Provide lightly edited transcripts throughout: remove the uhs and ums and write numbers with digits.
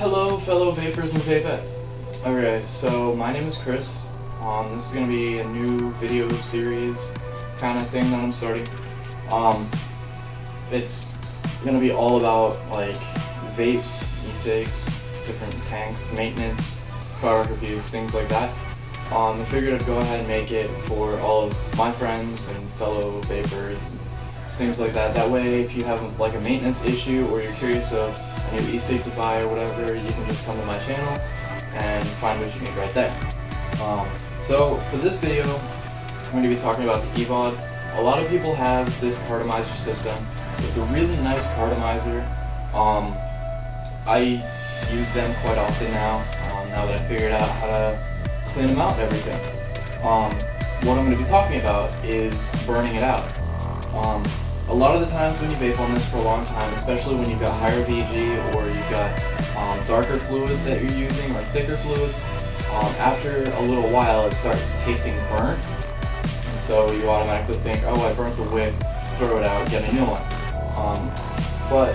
Hello, fellow vapors and vapettes. Okay, so my name is Chris. This is going to be a new video series kind of thing that I'm starting. It's going to be all about like vapes, e-cigs, different tanks, maintenance, product reviews, things like that. I figured I'd go ahead and make it for all of my friends and fellow vapors, things like that. That way, if you have like a maintenance issue or you're curious of a new e-cig to buy or whatever, you can just come to my channel and find what you need right there. So for this video, I'm going to be talking about the EVOD. A lot of people have this cartomizer system. It's a really nice cartomizer. I use them quite often now that I figured out how to clean them out and everything. What I'm going to be talking about is burning it out. A lot of the times when you vape on this for a long time, especially when you've got higher VG or you've got darker fluids that you're using or thicker fluids, after a little while it starts tasting burnt, and so you automatically think, oh, I burnt the wick, throw it out, get a new one. But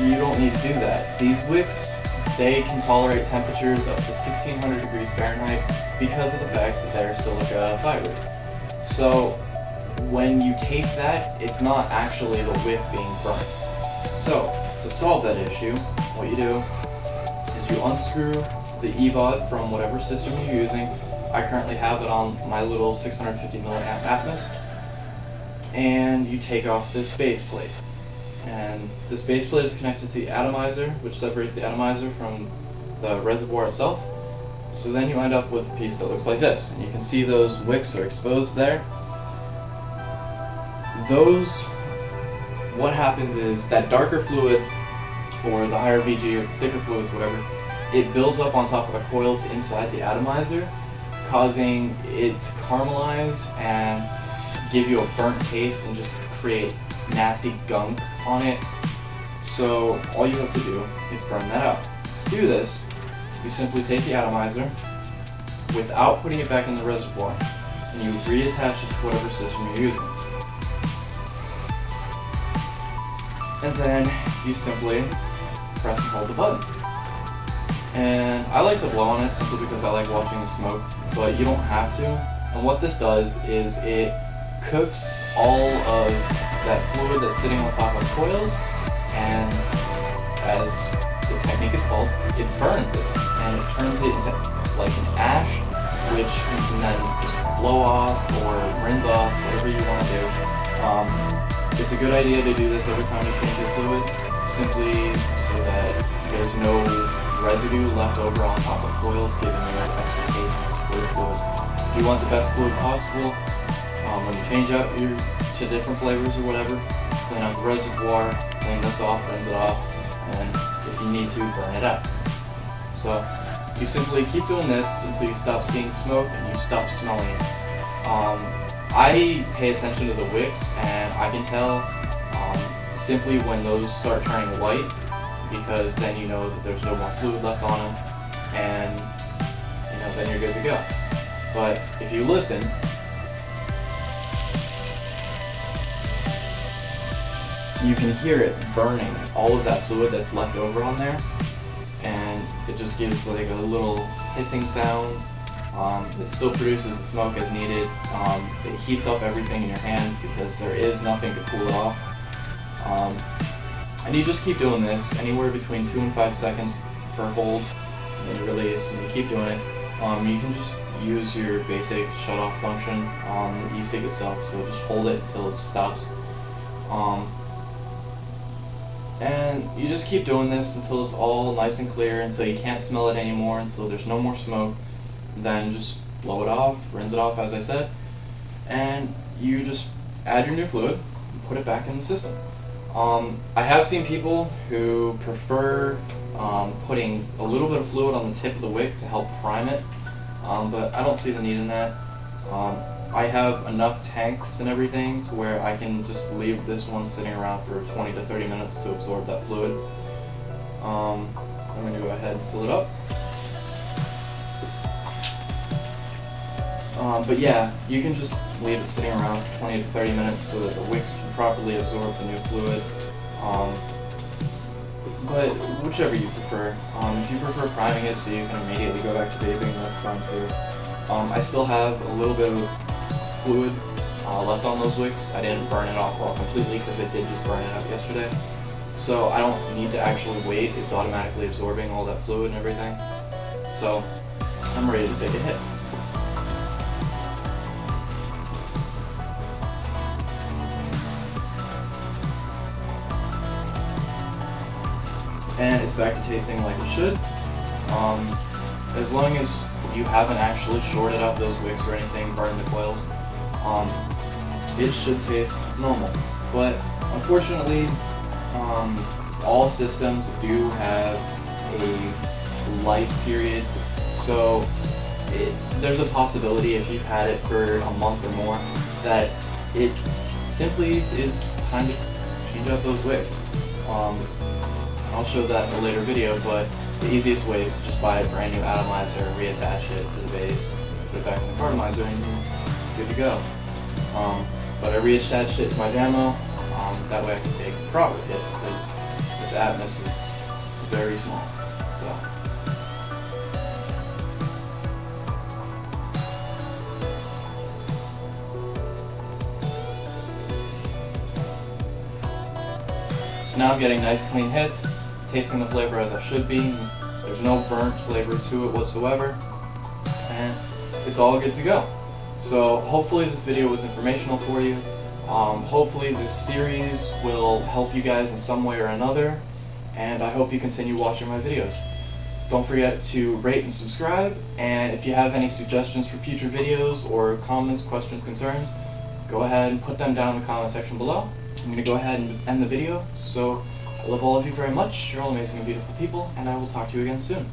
you don't need to do that. These wicks, they can tolerate temperatures up to 1600 degrees Fahrenheit because of the fact that they're silica fiber. So when you taste that, it's not actually the wick being burnt. So to solve that issue, what you do is you unscrew the EVOD from whatever system you're using. I currently have it on my little 650 milliamp Atmos, and you take off this base plate. And this base plate is connected to the atomizer, which separates the atomizer from the reservoir itself. So then you end up with a piece that looks like this, and you can see those wicks are exposed there. What happens is that darker fluid, or the higher VG or thicker fluids, whatever, it builds up on top of the coils inside the atomizer, causing it to caramelize and give you a burnt taste and just create nasty gunk on it. So all you have to do is burn that out. To do this, you simply take the atomizer without putting it back in the reservoir, and you reattach it to whatever system you're using. And then you simply press and hold the button. And I like to blow on it simply because I like watching the smoke, but you don't have to. And what this does is it cooks all of that fluid that's sitting on top of coils, and as the technique is called, it burns it, and it turns it into like an ash, which you can then just blow off or rinse off, whatever you want to do. It's a good idea to do this every time you change your fluid, simply so that there's no residue left over on top of coils, giving you extra tastes for the fluids. If you want the best fluid possible, when you change out to different flavors or whatever, clean out the reservoir, clean this off, rinse it off, and if you need to, burn it out. So you simply keep doing this until you stop seeing smoke and you stop smelling it. I pay attention to the wicks, and I can tell simply when those start turning white, because then you know that there's no more fluid left on them, and then you're good to go. But if you listen, you can hear it burning all of that fluid that's left over on there, and it just gives like a little hissing sound. It still produces the smoke as needed. It heats up everything in your hand because there is nothing to cool it off. And you just keep doing this, anywhere between 2 and 5 seconds per hold, and then you release, and you keep doing it. You can just use your basic shut-off function on the e-cig itself, so just hold it until it stops. And you just keep doing this until it's all nice and clear, until you can't smell it anymore, until there's no more smoke. Then just blow it off, rinse it off as I said, and you just add your new fluid and put it back in the system. I have seen people who prefer putting a little bit of fluid on the tip of the wick to help prime it, but I don't see the need in that. I have enough tanks and everything to where I can just leave this one sitting around for 20 to 30 minutes to absorb that fluid. I'm going to go ahead and fill it up. But yeah, you can just leave it sitting around for 20 to 30 minutes so that the wicks can properly absorb the new fluid. but whichever you prefer. If you prefer priming it so you can immediately go back to vaping, that's fine too. I still have a little bit of fluid left on those wicks. I didn't burn it off all completely because I did just burn it up yesterday. So I don't need to actually wait, it's automatically absorbing all that fluid and everything. So I'm ready to take a hit. And it's back to tasting like it should. As long as you haven't actually shorted up those wicks or anything, burned the coils, it should taste normal. But unfortunately, all systems do have a life period, so there's a possibility if you've had it for a month or more that it simply is time to change out those wicks. I'll show that in a later video, but the easiest way is to just buy a brand new atomizer, reattach it to the base, put it back in the cartomizer, and you're good to go. But I reattached it to my demo, that way I can take a proper hit, because this Atmos is very small. So. So now I'm getting nice clean hits, tasting the flavor as I should be. There's no burnt flavor to it whatsoever, and it's all good to go. So hopefully this video was informational for you. Hopefully this series will help you guys in some way or another, and I hope you continue watching my videos. Don't forget to rate and subscribe, and if you have any suggestions for future videos or comments, questions, concerns, go ahead and put them down in the comment section below. I'm going to go ahead and end the video, so I love all of you very much. You're all amazing and beautiful people, and I will talk to you again soon.